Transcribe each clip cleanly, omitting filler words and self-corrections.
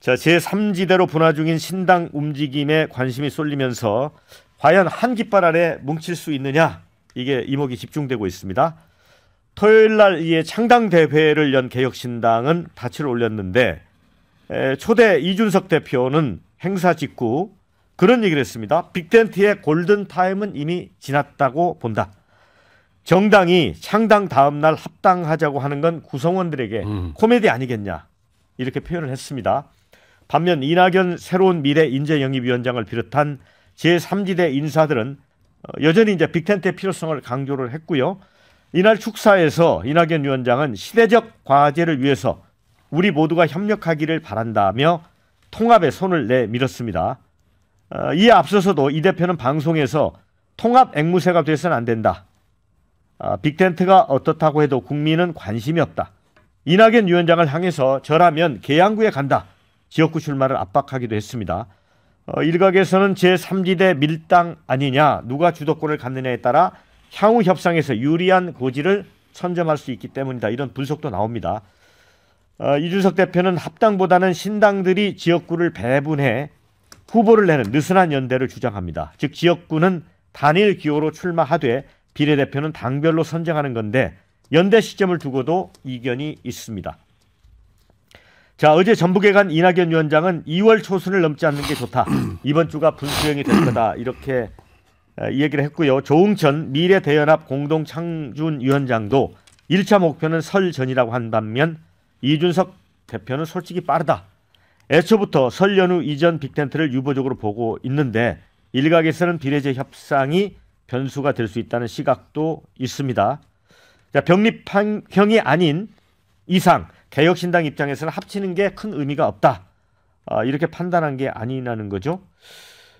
자, 제3지대로 분화 중인 신당 움직임에 관심이 쏠리면서 과연 한 깃발 아래 뭉칠 수 있느냐, 이게 이목이 집중되고 있습니다. 토요일 날 이에 창당 대회를 연 개혁신당은 닻을 올렸는데 초대 이준석 대표는 행사 직후 그런 얘기를 했습니다. 빅텐트의 골든타임은 이미 지났다고 본다. 정당이 창당 다음 날 합당하자고 하는 건 구성원들에게 코미디 아니겠냐, 이렇게 표현을 했습니다. 반면 이낙연 새로운 미래 인재영입위원장을 비롯한 제3지대 인사들은 여전히 이제 빅텐트의 필요성을 강조를 했고요. 이날 축사에서 이낙연 위원장은 시대적 과제를 위해서 우리 모두가 협력하기를 바란다며 통합에 손을 내밀었습니다. 이에 앞서서도 이 대표는 방송에서 통합 앵무새가 돼서는 안 된다. 빅텐트가 어떻다고 해도 국민은 관심이 없다. 이낙연 위원장을 향해서 저라면 계양구에 간다. 지역구 출마를 압박하기도 했습니다. 일각에서는 제3지대 밀당 아니냐, 누가 주도권을 갖느냐에 따라 향후 협상에서 유리한 고지를 선점할 수 있기 때문이다. 이런 분석도 나옵니다. 이준석 대표는 합당보다는 신당들이 지역구를 배분해 후보를 내는 느슨한 연대를 주장합니다. 즉 지역구는 단일 기호로 출마하되 비례대표는 당별로 선정하는 건데 연대 시점을 두고도 이견이 있습니다. 자, 어제 전북에 간 이낙연 위원장은 2월 초순을 넘지 않는 게 좋다. 이번 주가 분수령이 될 거다. 이렇게 얘기를 했고요. 조응천 미래대연합 공동창준위원장도 1차 목표는 설 전이라고 한 반면 이준석 대표는 솔직히 빠르다. 애초부터 설 연휴 이전 빅텐트를 유보적으로 보고 있는데 일각에서는 비례제 협상이 변수가 될 수 있다는 시각도 있습니다. 자, 병립형이 아닌 이상 개혁신당 입장에서는 합치는 게 큰 의미가 없다. 이렇게 판단한 게 아니라는 거죠.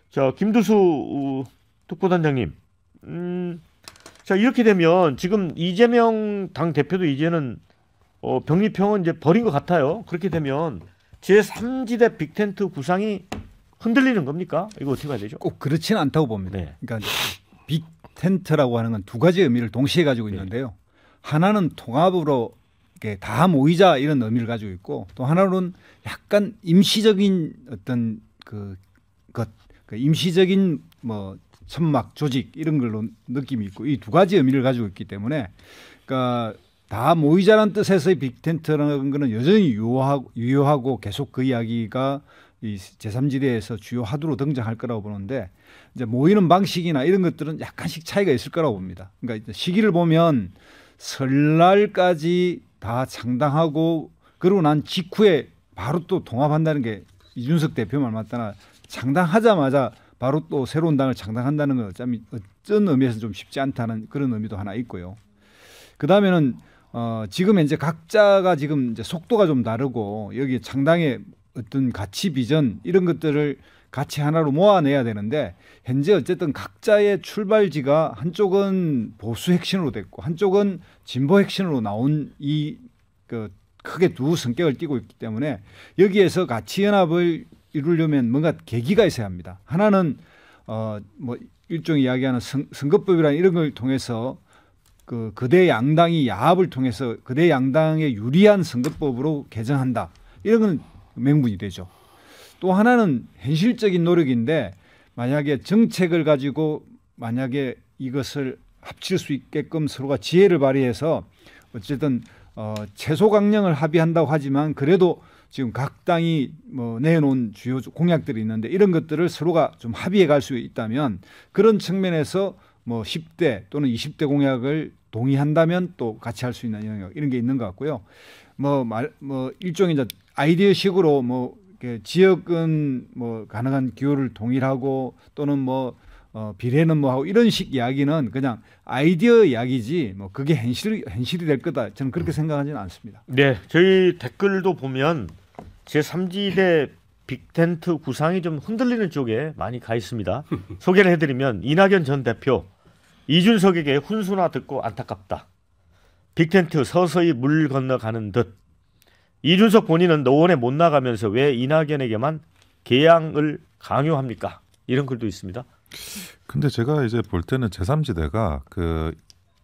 자, 김두수 특보단장님, 자, 이렇게 되면 지금 이재명 당 대표도 이제는 병립형은 이제 버린 것 같아요. 그렇게 되면 제3지대 빅텐트 구상이 흔들리는 겁니까? 이거 어떻게 해야 되죠? 꼭 그렇지는 않다고 봅니다. 네. 그러니까 빅텐트라고 하는 건 두 가지 의미를 동시에 가지고 있는데요. 하나는 통합으로 이렇게 다 모이자 이런 의미를 가지고 있고, 또 하나는 약간 임시적인 어떤 그 임시적인 뭐 천막 조직 이런 걸로 느낌이 있고, 이 두 가지 의미를 가지고 있기 때문에, 그러니까 다 모이자라는 뜻에서의 빅텐트라는 것은 여전히 유효하고 계속 그 이야기가 이 제3지대에서 주요 화두로 등장할 거라고 보는데, 이제 모이는 방식이나 이런 것들은 약간씩 차이가 있을 거라고 봅니다. 그러니까 시기를 보면 설날까지 다 창당하고 그러고 난 직후에 바로 또 통합한다는 게 이준석 대표 말 맞다나 창당하자마자 바로 또 새로운 당을 창당한다는 건 어떤 의미에서 좀 쉽지 않다는 그런 의미도 하나 있고요. 그 다음에는 지금 이제 각자가 지금 이제 속도가 좀 다르고 여기 창당의 어떤 가치 비전 이런 것들을 같이 하나로 모아내야 되는데, 현재 어쨌든 각자의 출발지가 한쪽은 보수 핵심으로 됐고 한쪽은 진보 핵심으로 나온 이 크게 두 성격을 띠고 있기 때문에 여기에서 가치 연합을 이루려면 뭔가 계기가 있어야 합니다. 하나는 뭐 일종의 이야기하는 선거법이라는 이런 걸 통해서 그대 양당이 야합을 통해서 그대 양당에 유리한 선거법으로 개정한다. 이런 건 명분이 되죠. 또 하나는 현실적인 노력인데, 만약에 정책을 가지고 만약에 이것을 합칠 수 있게끔 서로가 지혜를 발휘해서 어쨌든 최소 강령을 합의한다고 하지만 그래도 지금 각 당이 뭐 내놓은 주요 공약들이 있는데 이런 것들을 서로가 좀 합의해 갈 수 있다면, 그런 측면에서 뭐 10대 또는 20대 공약을 동의한다면 또 같이 할 수 있는 영역 이런 게 있는 것 같고요. 뭐 일종의 이제 아이디어식으로 뭐 지역은 뭐 가능한 기호를 동일하고 또는 뭐 비례는 뭐 하고 이런 식 이야기는 그냥 아이디어 이야기지 뭐 그게 현실이 될 거다, 저는 그렇게 생각하지는 않습니다. 네, 저희 댓글도 보면 제3지대 빅텐트 구상이 좀 흔들리는 쪽에 많이 가 있습니다. 소개를 해드리면 이낙연 전 대표, 이준석에게 훈수나 듣고 안타깝다. 빅텐트 서서히 물 건너가는 듯. 이준석 본인은 노원에 못 나가면서 왜 이낙연에게만 개양을 강요합니까? 이런 글도 있습니다. 근데 제가 이제 볼 때는 제3지대가 그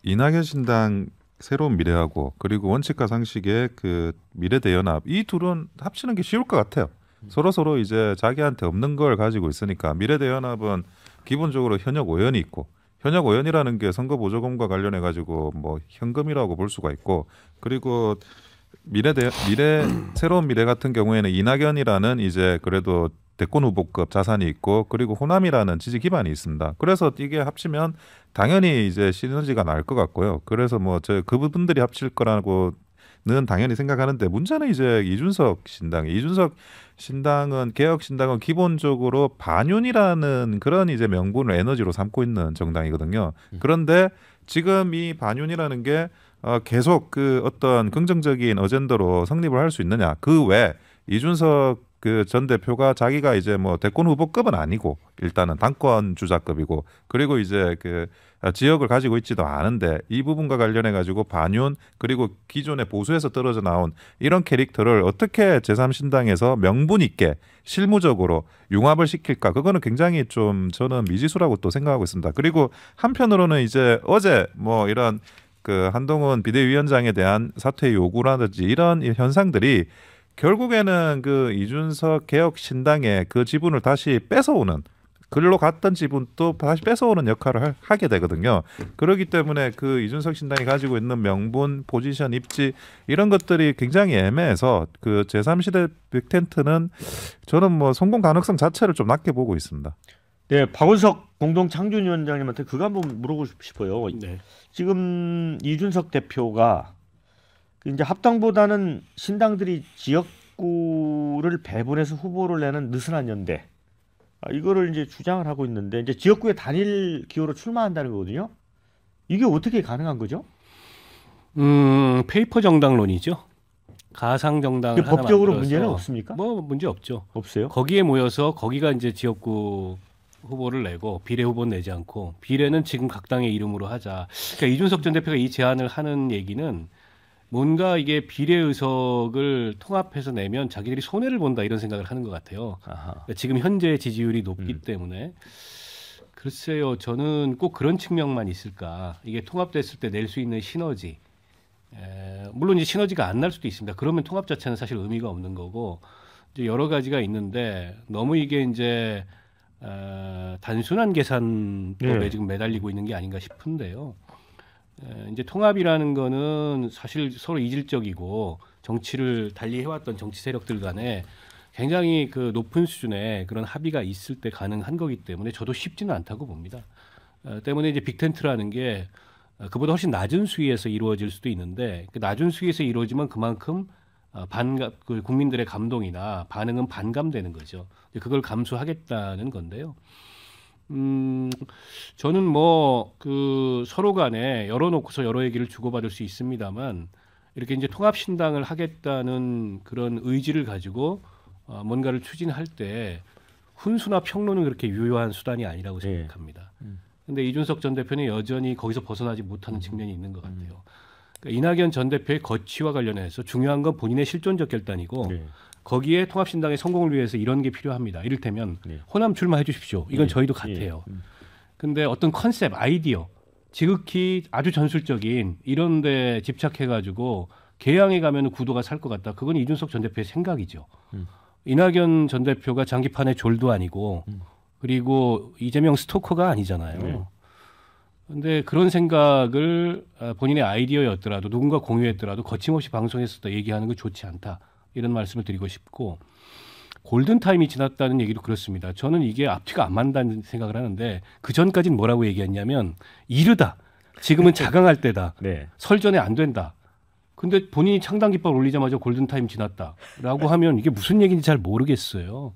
이낙연 신당 새로운 미래하고 그리고 원칙과 상식의 그 미래대연합, 이 둘은 합치는 게 쉬울 것 같아요. 서로 이제 자기한테 없는 걸 가지고 있으니까 미래대연합은 기본적으로 현역 의원이 있고 현역 의원이라는 게 선거 보조금과 관련해 가지고 뭐 현금이라고 볼 수가 있고 그리고 새로운 미래 같은 경우에는 이낙연이라는 이제 그래도 대권 후보급 자산이 있고 그리고 호남이라는 지지 기반이 있습니다. 그래서 이게 합치면 당연히 이제 시너지가 날 것 같고요. 그래서 뭐 저 그분들이 합칠 거라고는 당연히 생각하는데 문제는 이제 이준석 신당은 개혁 신당은 기본적으로 반윤이라는 그런 이제 명분을 에너지로 삼고 있는 정당이거든요. 그런데 지금 이 반윤이라는 게 계속 그 어떤 긍정적인 어젠더로 성립을 할 수 있느냐? 그 외 이준석 그 전 대표가 자기가 이제 뭐 대권 후보급은 아니고 일단은 당권 주자급이고 그리고 이제 그 지역을 가지고 있지도 않은데 이 부분과 관련해 가지고 반윤 그리고 기존의 보수에서 떨어져 나온 이런 캐릭터를 어떻게 제3신당에서 명분 있게 실무적으로 융합을 시킬까 그거는 굉장히 좀 저는 미지수라고 또 생각하고 있습니다. 그리고 한편으로는 이제 어제 뭐 이런 그 한동훈 비대위원장에 대한 사퇴 요구라든지 이런 현상들이 결국에는 그 이준석 개혁 신당의 그 지분을 다시 뺏어오는 글로 갔던 지분도 다시 뺏어오는 역할을 하게 되거든요. 그렇기 때문에 그 이준석 신당이 가지고 있는 명분, 포지션, 입지 이런 것들이 굉장히 애매해서 그 제3시대 빅텐트는 저는 뭐 성공 가능성 자체를 좀 낮게 보고 있습니다. 네, 박원석 공동 창준위원장님한테 그거 한번 물어보고 싶어요. 네. 지금 이준석 대표가 이제 합당보다는 신당들이 지역구를 배분해서 후보를 내는 느슨한 연대 이거를 이제 주장을 하고 있는데 이제 지역구에 단일 기호로 출마한다는 거거든요. 이게 어떻게 가능한 거죠? 페이퍼 정당론이죠. 가상 정당을 하나 법적으로 만들어서 문제는 없습니까? 뭐 문제 없죠. 없어요. 거기에 모여서 거기가 이제 지역구 후보를 내고 비례 후보는 내지 않고 비례는 지금 각 당의 이름으로 하자. 그러니까 이준석 전 대표가 이 제안을 하는 얘기는 뭔가 이게 비례 의석을 통합해서 내면 자기들이 손해를 본다 이런 생각을 하는 것 같아요. 그러니까 지금 현재 지지율이 높기 때문에 글쎄요. 저는 꼭 그런 측면만 있을까. 이게 통합됐을 때 낼 수 있는 시너지. 물론 이제 시너지가 안 날 수도 있습니다. 그러면 통합 자체는 사실 의미가 없는 거고 이제 여러 가지가 있는데 너무 이게 이제 단순한 계산법에 네. 지금 매달리고 있는 게 아닌가 싶은데요. 이제 통합이라는 거는 사실 서로 이질적이고 정치를 달리 해왔던 정치 세력들 간에 굉장히 그 높은 수준의 그런 합의가 있을 때 가능한 거기 때문에 저도 쉽지는 않다고 봅니다. 때문에 이제 빅텐트라는 게 그보다 훨씬 낮은 수위에서 이루어질 수도 있는데 그 낮은 수위에서 이루어지면 그만큼 그 국민들의 감동이나 반응은 반감되는 거죠. 그걸 감수하겠다는 건데요. 저는 뭐 그 서로 간에 열어놓고서 여러 얘기를 주고받을 수 있습니다만 이렇게 이제 통합신당을 하겠다는 그런 의지를 가지고 뭔가를 추진할 때 훈수나 평론은 그렇게 유효한 수단이 아니라고 생각합니다. 근데 이준석 전 대표는 여전히 거기서 벗어나지 못하는 측면이 있는 것 같아요. 그러니까 이낙연 전 대표의 거취와 관련해서 중요한 건 본인의 실존적 결단이고 네. 거기에 통합신당의 성공을 위해서 이런 게 필요합니다. 이를테면 네. 호남 출마해 주십시오. 이건 저희도 같아요. 근데 어떤 컨셉, 아이디어, 지극히 아주 전술적인 이런 데 집착해가지고 개항에 가면 구도가 살 것 같다. 그건 이준석 전 대표의 생각이죠. 이낙연 전 대표가 장기판의 졸도 아니고 그리고 이재명 스토커가 아니잖아요. 근데 그런 생각을 본인의 아이디어였더라도 누군가 공유했더라도 거침없이 방송에서 얘기하는 건 좋지 않다. 이런 말씀을 드리고 싶고 골든타임이 지났다는 얘기도 그렇습니다. 저는 이게 앞뒤가 안 맞는다는 생각을 하는데 그 전까지는 뭐라고 얘기했냐면 이르다. 지금은 자강할 때다. 네. 설전에 안 된다. 근데 본인이 창당 깃발 올리자마자 골든타임 지났다라고 하면 이게 무슨 얘기인지 잘 모르겠어요.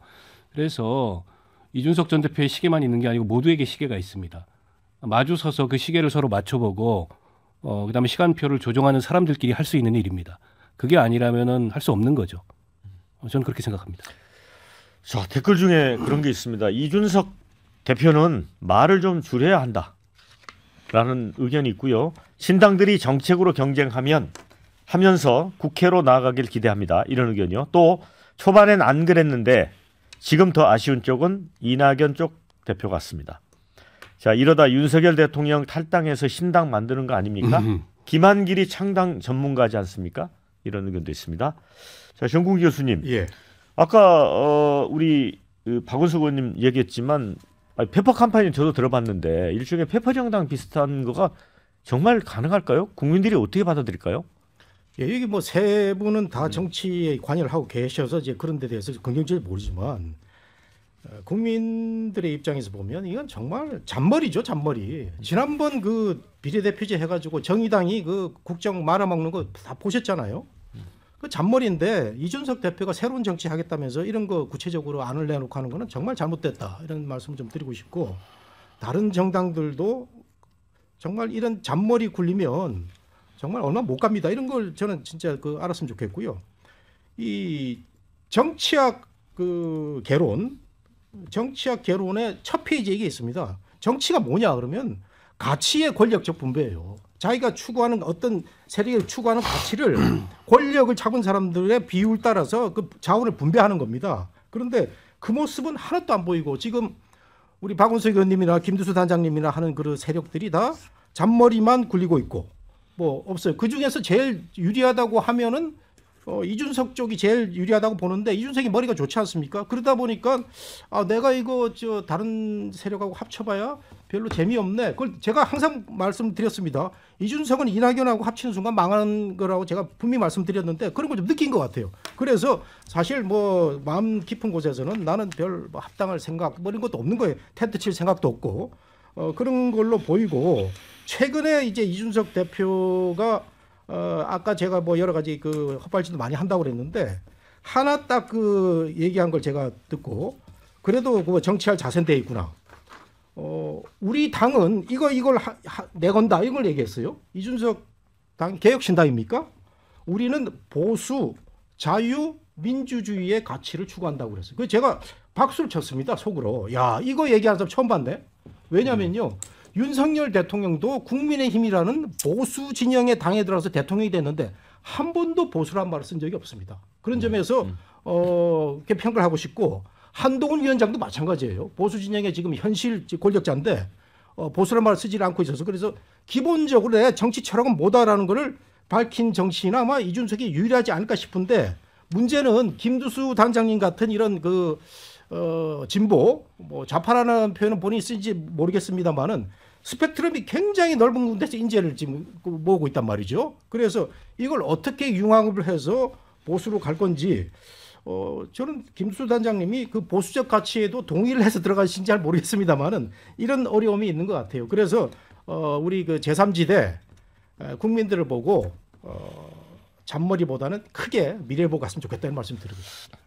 그래서 이준석 전 대표의 시계만 있는 게 아니고 모두에게 시계가 있습니다. 마주 서서 그 시계를 서로 맞춰보고 그다음에 시간표를 조정하는 사람들끼리 할 수 있는 일입니다. 그게 아니라면은 할 수 없는 거죠. 저는 그렇게 생각합니다. 자, 댓글 중에 그런 게 있습니다. 이준석 대표는 말을 좀 줄여야 한다라는 의견이 있고요. 신당들이 정책으로 경쟁하면서 국회로 나아가길 기대합니다. 이런 의견이요. 또 초반엔 안 그랬는데 지금 더 아쉬운 쪽은 이낙연 쪽 대표 같습니다. 자, 이러다 윤석열 대통령 탈당해서 신당 만드는 거 아닙니까? 김한길이 창당 전문가지 않습니까? 이런 의견도 있습니다. 자, 정국 교수님. 예. 아까 우리 박원석 의원님 얘기했지만 페퍼 캠페인 저도 들어봤는데 일종의 페퍼 정당 비슷한 거가 정말 가능할까요? 국민들이 어떻게 받아들일까요? 예, 여기 뭐 세 분은 다 정치에 관여를 하고 계셔서 이제 그런 데 대해서 긍정적으로 모르지만 국민들의 입장에서 보면 이건 정말 잔머리죠, 잔머리. 지난번 그 비례대표제 해가지고 정의당이 그 국정 말아먹는 거 다 보셨잖아요. 그 잔머리인데 이준석 대표가 새로운 정치 하겠다면서 이런 거 구체적으로 안을 내놓고 하는 거는 정말 잘못됐다 이런 말씀 좀 드리고 싶고, 다른 정당들도 정말 이런 잔머리 굴리면 정말 얼마 못 갑니다. 이런 걸 저는 진짜 그 알았으면 좋겠고요. 이 정치학 그 개론, 정치학 개론의 첫 페이지에 이게 있습니다. 정치가 뭐냐 그러면 가치의 권력적 분배예요. 자기가 추구하는 어떤 세력이 추구하는 가치를 권력을 잡은 사람들의 비율 따라서 그 자원을 분배하는 겁니다. 그런데 그 모습은 하나도 안 보이고 지금 우리 박원석 의원님이나 김두수 단장님이나 하는 그 세력들이 다 잔머리만 굴리고 있고 뭐 없어요. 그 중에서 제일 유리하다고 하면은 이준석 쪽이 제일 유리하다고 보는데 이준석이 머리가 좋지 않습니까? 그러다 보니까 내가 이거 다른 세력하고 합쳐봐야 별로 재미없네. 그걸 제가 항상 말씀드렸습니다. 이준석은 이낙연하고 합치는 순간 망하는 거라고 제가 분명히 말씀드렸는데 그런 걸 좀 느낀 것 같아요. 그래서 사실 뭐 마음 깊은 곳에서는 나는 별 합당할 생각 뭐 이런 것도 없는 거예요. 텐트 칠 생각도 없고 그런 걸로 보이고, 최근에 이제 이준석 대표가 아까 제가 뭐 여러 가지 그 헛발질도 많이 한다고 그랬는데 하나 딱 그 얘기한 걸 제가 듣고 그래도 그 정치할 자세인데 있구나. 우리 당은 이걸 내건다 이걸 얘기했어요. 이준석 당 개혁신당입니까? 우리는 보수, 자유, 민주주의의 가치를 추구한다고 그랬어요. 그래서 제가 박수를 쳤습니다. 속으로. 야, 이거 얘기하는 사람 처음 봤네. 왜냐면요. 윤석열 대통령도 국민의힘이라는 보수 진영의 당에 들어서 대통령이 됐는데 한 번도 보수란 말을 쓴 적이 없습니다. 그런 점에서 이렇게 평가를 하고 싶고, 한동훈 위원장도 마찬가지예요. 보수 진영의 지금 현실 권력자인데 보수란 말을 쓰지 않고 있어서, 그래서 기본적으로 내 정치 철학은 뭐다라는 것을 밝힌 정치인은 아마 이준석이 유일하지 않을까 싶은데, 문제는 김두수 단장님 같은 이런 그 진보, 뭐 좌파라는 표현은 본인이 쓰는지 모르겠습니다만은 스펙트럼이 굉장히 넓은 곳에서 인재를 지금 모으고 있단 말이죠. 그래서 이걸 어떻게 융합을 해서 보수로 갈 건지 저는 김두수 단장님이 그 보수적 가치에도 동의를 해서 들어가신지 잘 모르겠습니다만은 이런 어려움이 있는 것 같아요. 그래서 우리 그 제3지대 국민들을 보고 잔머리보다는 크게 미래를 보고 갔으면 좋겠다는 말씀 드리고 있습니다.